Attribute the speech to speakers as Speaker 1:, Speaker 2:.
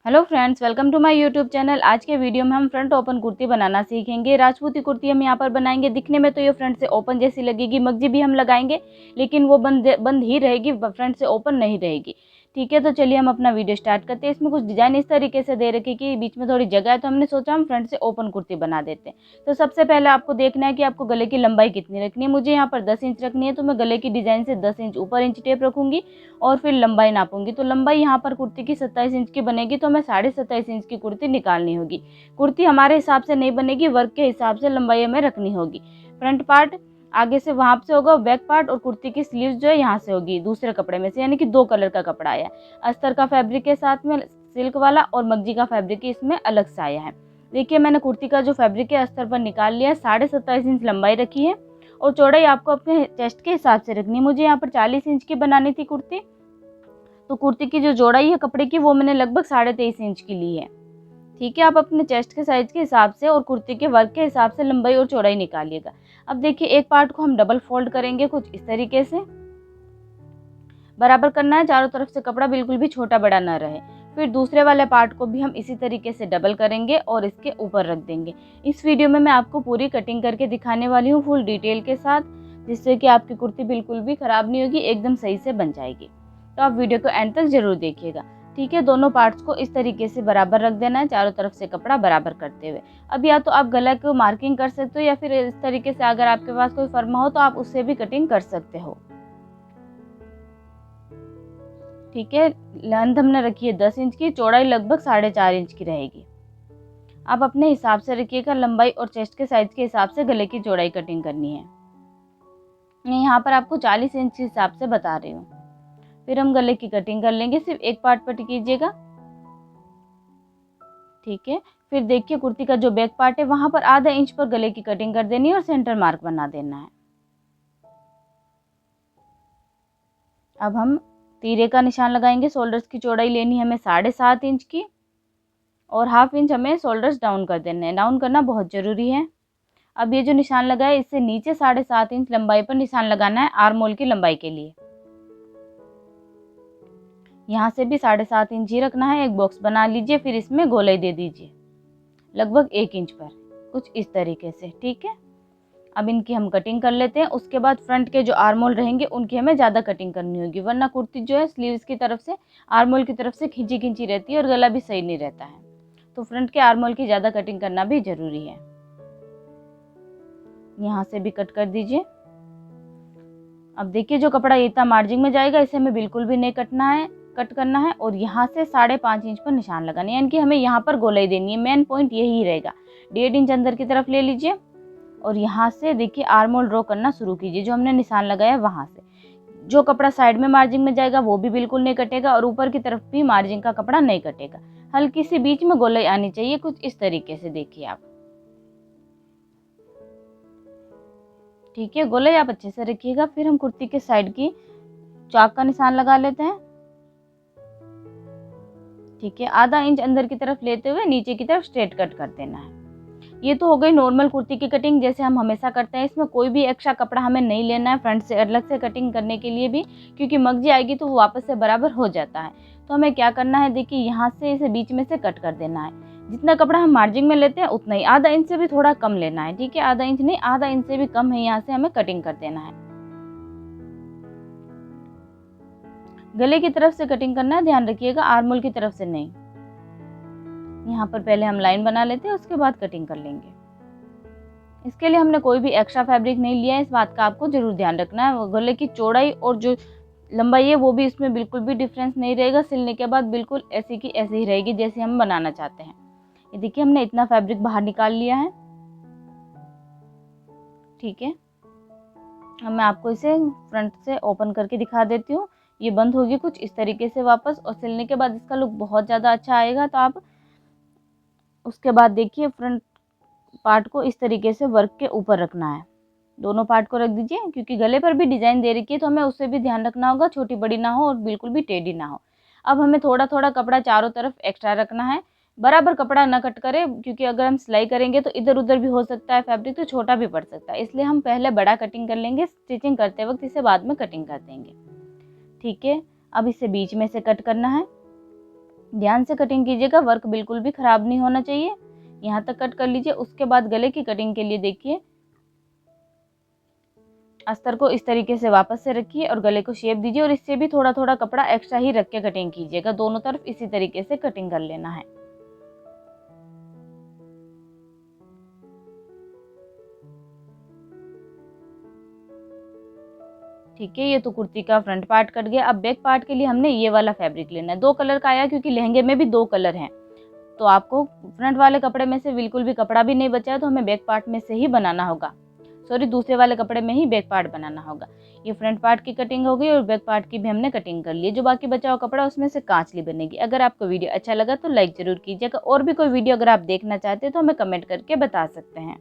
Speaker 1: Hello friends, welcome to my YouTube channel. आज के video में हम फ्रंट ओपन कुर्ती बनाना सीखेंगे। राजपूती कुर्ती हम यहाँ पर बनाएंगे। दिखने में तो ये फ्रंट से ओपन जैसी लगेगी, मगजी भी हम लगाएंगे लेकिन वो बंद ही रहेगी, फ्रंट से ओपन नहीं रहेगी। ठीक है, तो चलिए हम अपना वीडियो स्टार्ट करते हैं। इसमें कुछ डिज़ाइन इस तरीके से दे रखी कि बीच में थोड़ी जगह है, तो हमने सोचा हम फ्रंट से ओपन कुर्ती बना देते हैं। तो सबसे पहले आपको देखना है कि आपको गले की लंबाई कितनी रखनी है। मुझे यहाँ पर 10 इंच रखनी है, तो मैं गले की डिज़ाइन से 10 इंच ऊपर इंच टेप रखूँगी और फिर लंबाई नापूंगी। तो लंबाई यहाँ पर कुर्ती की 27 इंच की बनेगी, तो हमें 27.5 इंच की कुर्ती निकालनी होगी। कुर्ती हमारे हिसाब से नहीं बनेगी, वर्क के हिसाब से लंबाई हमें रखनी होगी। फ्रंट पार्ट आगे से वहाँ से होगा, बैक पार्ट और कुर्ती की स्लीव्स जो है यहाँ से होगी, दूसरे कपड़े में से, यानी कि 2 कलर का कपड़ा आया। अस्तर का फैब्रिक के साथ में सिल्क वाला और मगजी का फैब्रिक इसमें अलग से आया है। देखिए, मैंने कुर्ती का जो फैब्रिक है अस्तर पर निकाल लिया है। 27.5 इंच लंबाई रखी है और चौड़ाई आपको अपने चेस्ट के हिसाब से रखनी है। मुझे यहाँ पर 40 इंच की बनानी थी कुर्ती, तो कुर्ती की जो चौड़ाई है कपड़े की वो मैंने लगभग 23.5 इंच की ली है। ठीक है, आप अपने चेस्ट के साइज के हिसाब से और कुर्ती के वर्क के हिसाब से लंबाई और चौड़ाई निकालिएगा। अब देखिए, एक पार्ट को हम डबल फोल्ड करेंगे कुछ इस तरीके से, बराबर करना है, चारों तरफ से कपड़ा बिल्कुल भी छोटा बड़ा ना रहे। फिर दूसरे वाले पार्ट को भी हम इसी तरीके से डबल करेंगे और इसके ऊपर रख देंगे। इस वीडियो में मैं आपको पूरी कटिंग करके दिखाने वाली हूँ, फुल डिटेल के साथ, जिससे कि आपकी कुर्ती बिल्कुल भी खराब नहीं होगी, एकदम सही से बन जाएगी। तो आप वीडियो को एंड तक जरूर देखिएगा। ठीक है, दोनों पार्ट्स को इस तरीके से बराबर रख देना है, चारों तरफ से कपड़ा बराबर करते हुए। अब या तो आप गला को मार्किंग कर सकते हो या फिर इस तरीके से अगर आपके पास कोई फर्मा हो तो आप उससे भी कटिंग कर सकते हो। ठीक है, लेंथ हमने रखी है 10 इंच की, चौड़ाई लगभग 4.5 इंच की रहेगी। आप अपने हिसाब से रखिएगा, लंबाई और चेस्ट के साइज के हिसाब से गले की चौड़ाई कटिंग करनी है। मैं यहाँ पर आपको 40 इंच के हिसाब से बता रही हूँ। फिर हम गले की कटिंग कर लेंगे, सिर्फ एक पार्ट पर कीजिएगा। ठीक है, फिर देखिए कुर्ती का जो बैक पार्ट है वहां पर आधा इंच पर गले की कटिंग कर देनी है और सेंटर मार्क बना देना है। अब हम तीरे का निशान लगाएंगे। शोल्डर्स की चौड़ाई लेनी है हमें 7.5 इंच की और हाफ इंच हमें शोल्डर्स डाउन कर देने हैं। डाउन करना बहुत जरूरी है। अब ये जो निशान लगा है इससे नीचे 7.5 इंच लंबाई पर निशान लगाना है आर्म होल की लंबाई के लिए। यहाँ से भी 7.5 इंच ही रखना है। एक बॉक्स बना लीजिए, फिर इसमें गोलाई दे दीजिए लगभग 1 इंच पर, कुछ इस तरीके से। ठीक है, अब इनकी हम कटिंग कर लेते हैं। उसके बाद फ्रंट के जो आर्म होल रहेंगे उनकी हमें ज़्यादा कटिंग करनी होगी, वरना कुर्ती जो है स्लीव्स की तरफ से, आर्म होल की तरफ से खिंची खिंची रहती है और गला भी सही नहीं रहता है। तो फ्रंट के आर्म होल की ज़्यादा कटिंग करना भी जरूरी है। यहाँ से भी कट कर दीजिए। अब देखिए, जो कपड़ा इतना मार्जिन में जाएगा इसे हमें बिल्कुल भी नहीं कट करना है और यहाँ से 5.5 इंच पर निशान लगाना है, यानी कि हमें यहाँ पर गोलाई देनी है। मेन पॉइंट यही रहेगा। 1.5 इंच अंदर की तरफ ले लीजिए और यहाँ से देखिए आर्म होल ड्रॉ करना शुरू कीजिए, जो हमने निशान लगाया वहाँ से। जो कपड़ा साइड में मार्जिन में जाएगा वो भी बिल्कुल नहीं कटेगा और ऊपर की तरफ भी मार्जिन का कपड़ा नहीं कटेगा। हल्की सी बीच में गोलाई आनी चाहिए, कुछ इस तरीके से। देखिए आप, ठीक है, गोलाई आप अच्छे से रखिएगा। फिर हम कुर्ती के साइड की चाक का निशान लगा लेते हैं। ठीक है, आधा इंच अंदर की तरफ लेते हुए नीचे की तरफ स्ट्रेट कट कर देना है। ये तो हो गई नॉर्मल कुर्ती की कटिंग, जैसे हम हमेशा करते हैं। इसमें कोई भी एक्स्ट्रा कपड़ा हमें नहीं लेना है फ्रंट से अलग से कटिंग करने के लिए भी, क्योंकि मगजी आएगी तो वो वापस से बराबर हो जाता है। तो हमें क्या करना है, देखिए यहाँ से इसे बीच में से कट कर देना है। जितना कपड़ा हम मार्जिन में लेते हैं उतना ही, आधा इंच से भी थोड़ा कम लेना है। ठीक है, आधा इंच नहीं, आधा इंच से भी कम है, यहाँ से हमें कटिंग कर देना है। गले की तरफ से कटिंग करना है, ध्यान रखिएगा, आर्म होल की तरफ से नहीं। यहाँ पर पहले हम लाइन बना लेते हैं, उसके बाद कटिंग कर लेंगे। इसके लिए हमने कोई भी एक्स्ट्रा फैब्रिक नहीं लिया है, इस बात का आपको जरूर ध्यान रखना है। गले की चौड़ाई और जो लंबाई है वो भी इसमें बिल्कुल भी डिफरेंस नहीं रहेगा। सिलने के बाद बिल्कुल ऐसी की ऐसी ही रहेगी जैसे हम बनाना चाहते हैं। ये देखिए, हमने इतना फैब्रिक बाहर निकाल लिया है। ठीक है, अब मैं आपको इसे फ्रंट से ओपन करके दिखा देती हूँ। ये बंद होगी कुछ इस तरीके से वापस, और सिलने के बाद इसका लुक बहुत ज़्यादा अच्छा आएगा। तो आप उसके बाद देखिए, फ्रंट पार्ट को इस तरीके से वर्क के ऊपर रखना है। दोनों पार्ट को रख दीजिए, क्योंकि गले पर भी डिजाइन दे रखी है तो हमें उससे भी ध्यान रखना होगा, छोटी बड़ी ना हो और बिल्कुल भी टेढ़ी ना हो। अब हमें थोड़ा थोड़ा कपड़ा चारों तरफ एक्स्ट्रा रखना है। बराबर कपड़ा न कट करें, क्योंकि अगर हम सिलाई करेंगे तो इधर उधर भी हो सकता है फैब्रिक, तो छोटा भी पड़ सकता है। इसलिए हम पहले बड़ा कटिंग कर लेंगे, स्टिचिंग करते वक्त इसे बाद में कटिंग कर देंगे। ठीक है, अब इसे बीच में से कट करना है। ध्यान से कटिंग कीजिएगा, वर्क बिल्कुल भी ख़राब नहीं होना चाहिए। यहाँ तक कट कर लीजिए। उसके बाद गले की कटिंग के लिए देखिए, अस्तर को इस तरीके से वापस से रखिए और गले को शेप दीजिए और इससे भी थोड़ा थोड़ा कपड़ा एक्स्ट्रा ही रख के कटिंग कीजिएगा। दोनों तरफ इसी तरीके से कटिंग कर लेना है। ठीक है, ये तो कुर्ती का फ्रंट पार्ट कट गया। अब बैक पार्ट के लिए हमने ये वाला फैब्रिक लेना है। 2 कलर का आया क्योंकि लहंगे में भी 2 कलर हैं। तो आपको फ्रंट वाले कपड़े में से बिल्कुल भी कपड़ा भी नहीं बचा है, तो हमें बैक पार्ट में से ही बनाना होगा। सॉरी, दूसरे वाले कपड़े में ही बैक पार्ट बनाना होगा। ये फ्रंट पार्ट की कटिंग हो गई और बैक पार्ट की भी हमने कटिंग कर ली। जो बाकी बचा हुआ कपड़ा उसमें से कांचली बनेगी। अगर आपको वीडियो अच्छा लगा तो लाइक ज़रूर कीजिएगा। और भी कोई वीडियो अगर आप देखना चाहते हैं तो हमें कमेंट करके बता सकते हैं।